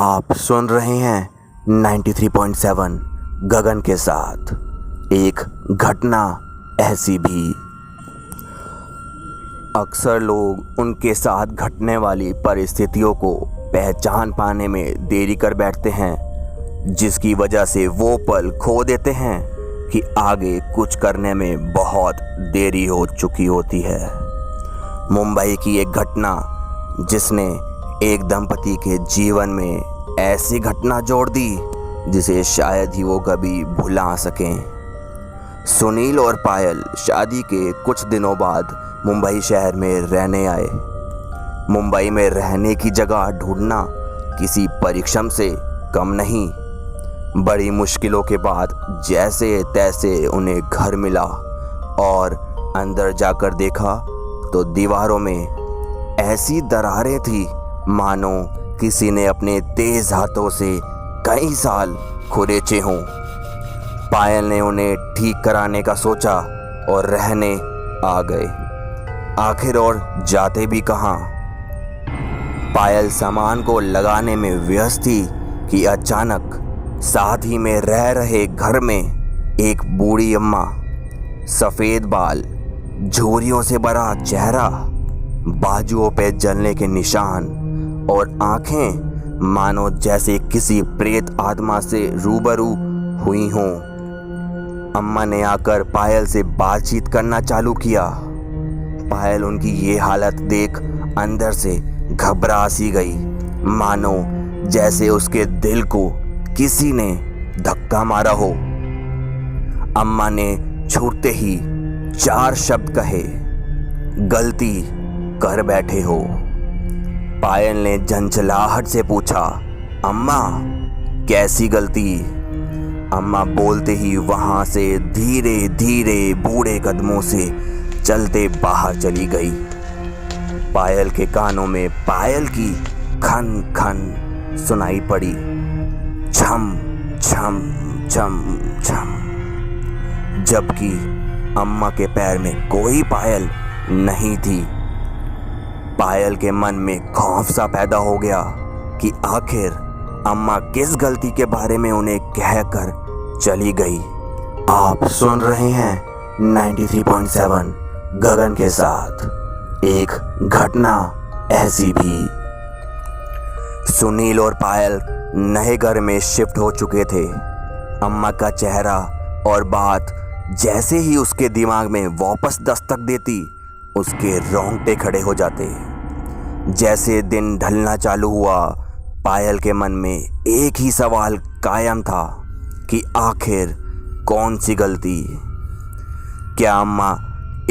आप सुन रहे हैं 93.7 गगन के साथ एक घटना ऐसी भी। अक्सर लोग उनके साथ घटने वाली परिस्थितियों को पहचान पाने में देरी कर बैठते हैं, जिसकी वजह से वो पल खो देते हैं कि आगे कुछ करने में बहुत देरी हो चुकी होती है। मुंबई की एक घटना जिसने एक दंपति के जीवन में ऐसी घटना जोड़ दी जिसे शायद ही वो कभी भुला सकें। सुनील और पायल शादी के कुछ दिनों बाद मुंबई शहर में रहने आए। मुंबई में रहने की जगह ढूंढना किसी परिश्रम से कम नहीं। बड़ी मुश्किलों के बाद जैसे तैसे उन्हें घर मिला और अंदर जाकर देखा तो दीवारों में ऐसी दरारें थी मानो किसी ने अपने तेज हाथों से कई साल खुरेचे हों। पायल ने उन्हें ठीक कराने का सोचा और रहने आ गए। आखिर और जाते भी कहाँ। पायल सामान को लगाने में व्यस्त थी कि अचानक साथ ही में रह रहे घर में एक बूढ़ी अम्मा, सफ़ेद बाल, झुर्रियों से भरा चेहरा, बाजुओं पे जलने के निशान और आंखें मानो जैसे किसी प्रेत आत्मा से रूबरू हुई हों। अम्मा ने आकर पायल से बातचीत करना चालू किया। पायल उनकी ये हालत देख अंदर से घबरा सी गई, मानो जैसे उसके दिल को किसी ने धक्का मारा हो। अम्मा ने छूटते ही 4 शब्द कहे, गलती कर बैठे हो। पायल ने झंझलाहट से पूछा, अम्मा कैसी गलती? अम्मा बोलते ही वहां से धीरे धीरे बूढ़े कदमों से चलते बाहर चली गई। पायल के कानों में पायल की खन खन सुनाई पड़ी, छम छम छम छम, जबकि अम्मा के पैर में कोई पायल नहीं थी। पायल के मन में खौफ सा पैदा हो गया कि आखिर अम्मा किस गलती के बारे में उन्हें कहकर चली गई। आप सुन रहे हैं 93.7 गगन के साथ एक घटना ऐसी भी। सुनील और पायल नए घर में शिफ्ट हो चुके थे। अम्मा का चेहरा और बात जैसे ही उसके दिमाग में वापस दस्तक देती, उसके रोंगटे खड़े हो जाते। जैसे दिन ढलना चालू हुआ, पायल के मन में एक ही सवाल कायम था कि आखिर कौन सी गलती? क्या अम्मा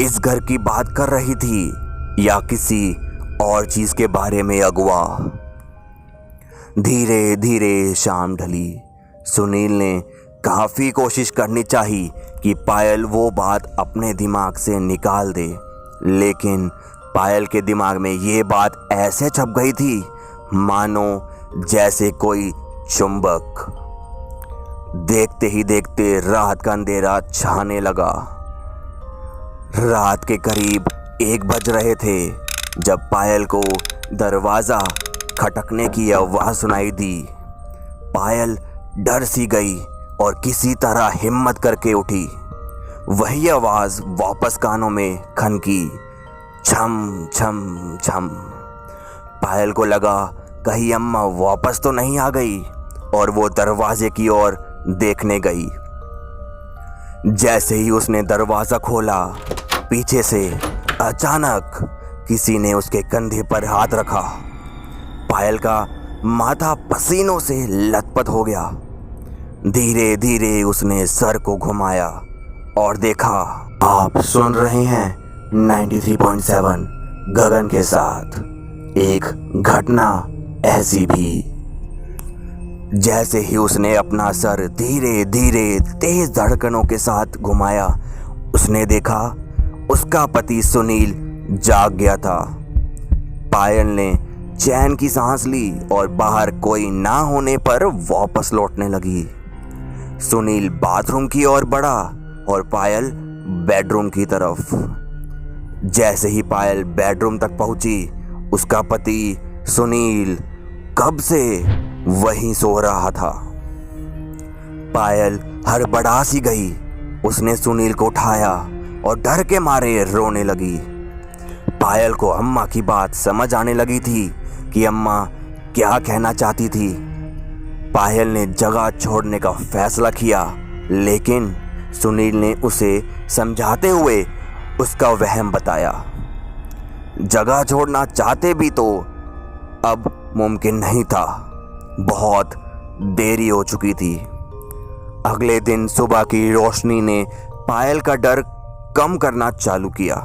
इस घर की बात कर रही थी या किसी और चीज के बारे में अगवा? धीरे धीरे शाम ढली। सुनील ने काफ़ी कोशिश करनी चाहिए कि पायल वो बात अपने दिमाग से निकाल दे, लेकिन पायल के दिमाग में ये बात ऐसे छप गई थी मानो जैसे कोई चुंबक। देखते ही देखते रात का अंधेरा छाने लगा। रात के करीब 1 बज रहे थे जब पायल को दरवाज़ा खटकने की आवाज़ सुनाई दी। पायल डर सी गई और किसी तरह हिम्मत करके उठी। वही आवाज़ वापस कानों में खनकी, छम छम छम। पायल को लगा कहीं अम्मा वापस तो नहीं आ गई और वो दरवाजे की ओर देखने गई। जैसे ही उसने दरवाज़ा खोला, पीछे से अचानक किसी ने उसके कंधे पर हाथ रखा। पायल का माथा पसीनों से लथपथ हो गया। धीरे धीरे उसने सर को घुमाया और देखा। आप सुन रहे हैं 93.7 गगन के साथ एक घटना ऐसी भी। जैसे ही उसने अपना सर धीरे धीरे तेज धड़कनों के साथ घुमाया, उसने देखा उसका पति सुनील जाग गया था। पायल ने चैन की सांस ली और बाहर कोई ना होने पर वापस लौटने लगी। सुनील बाथरूम की ओर बढ़ा और पायल बेडरूम की तरफ। जैसे ही पायल बेडरूम तक पहुंची, उसका पति सुनील कब से वहीं सो रहा था। पायल हड़बड़ा सी गई। उसने सुनील को उठाया और डर के मारे रोने लगी। पायल को अम्मा की बात समझ आने लगी थी कि अम्मा क्या कहना चाहती थी। पायल ने जगह छोड़ने का फैसला किया, लेकिन सुनील ने उसे समझाते हुए उसका वहम बताया। जगह छोड़ना चाहते भी तो अब मुमकिन नहीं था, बहुत देरी हो चुकी थी। अगले दिन सुबह की रोशनी ने पायल का डर कम करना चालू किया,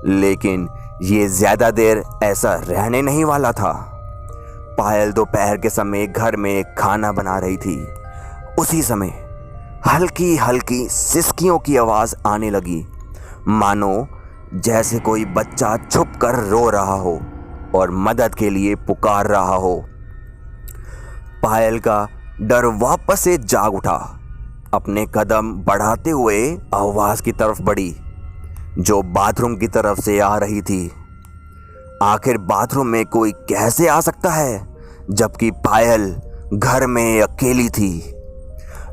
लेकिन ये ज्यादा देर ऐसा रहने नहीं वाला था। पायल दोपहर के समय घर में खाना बना रही थी। उसी समय हल्की हल्की सिसकियों की आवाज आने लगी, मानो जैसे कोई बच्चा छुप कर रो रहा हो और मदद के लिए पुकार रहा हो। पायल का डर वापस से जाग उठा। अपने कदम बढ़ाते हुए आवाज की तरफ बढ़ी, जो बाथरूम की तरफ से आ रही थी। आखिर बाथरूम में कोई कैसे आ सकता है, जबकि पायल घर में अकेली थी।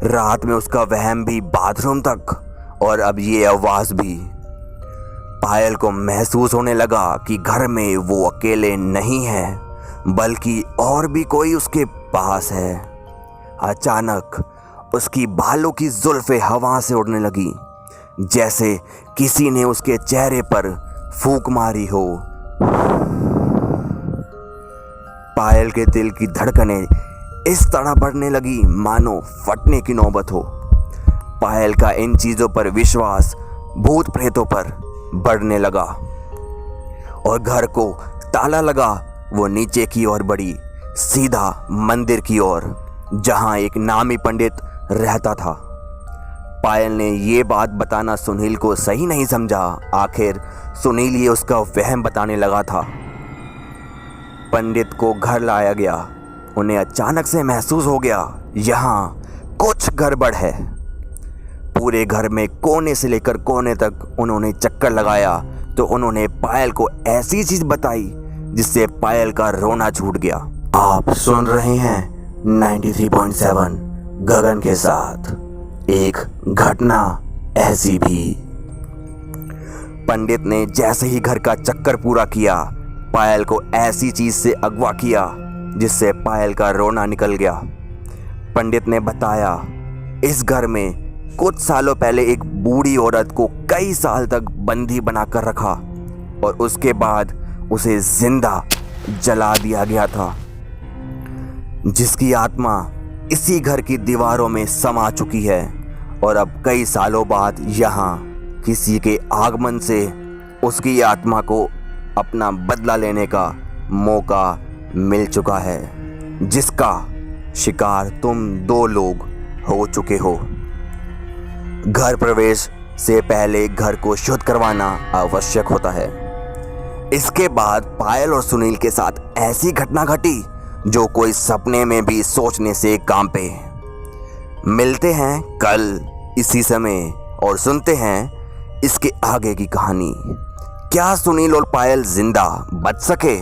रात में उसका वहम भी बाथरूम तक, और अब ये आवाज भी। पायल को महसूस होने लगा कि घर में वो अकेले नहीं है, बल्कि और भी कोई उसके पास है। अचानक उसकी बालों की जुल्फें हवा से उड़ने लगी, जैसे किसी ने उसके चेहरे पर फूंक मारी हो। पायल के दिल की धड़कनें इस तरह बढ़ने लगी मानो फटने की नौबत हो। पायल का इन चीजों पर विश्वास भूत प्रेतों पर बढ़ने लगा और घर को ताला लगा वो नीचे की ओर बढ़ी, सीधा मंदिर की ओर, जहां एक नामी पंडित रहता था। पायल ने ये बात बताना सुनील को सही नहीं समझा। आखिर सुनील ये उसका वहम बताने लगा था। पंडित को घर लाया गया। उन्हें अचानक से महसूस हो गया यहाँ कुछ गड़बड़ है। पूरे घर में कोने से लेकर कोने तक उन्होंने चक्कर लगाया तो उन्होंने पायल को ऐसी चीज बताई जिससे पायल का रोना छूट गया। आप सुन रहे हैं 93.7 गगन के साथ एक घटना ऐसी भी। पंडित ने जैसे ही घर का चक्कर पूरा किया, पायल को ऐसी चीज से अगवा किया जिससे पायल का रोना निकल गया। पंडित ने बताया, इस घर में कुछ सालों पहले एक बूढ़ी औरत को कई साल तक बंदी बनाकर रखा और उसके बाद उसे जिंदा जला दिया गया था, जिसकी आत्मा इसी घर की दीवारों में समा चुकी है। और अब कई सालों बाद यहाँ किसी के आगमन से उसकी आत्मा को अपना बदला लेने का मौका मिल चुका है, जिसका शिकार तुम दो लोग हो चुके हो। घर प्रवेश से पहले घर को शुद्ध करवाना आवश्यक होता है। इसके बाद पायल और सुनील के साथ ऐसी घटना घटी जो कोई सपने में भी सोचने से काम पे। मिलते हैं कल इसी समय और सुनते हैं इसके आगे की कहानी। क्या सुनील और पायल जिंदा बच सके?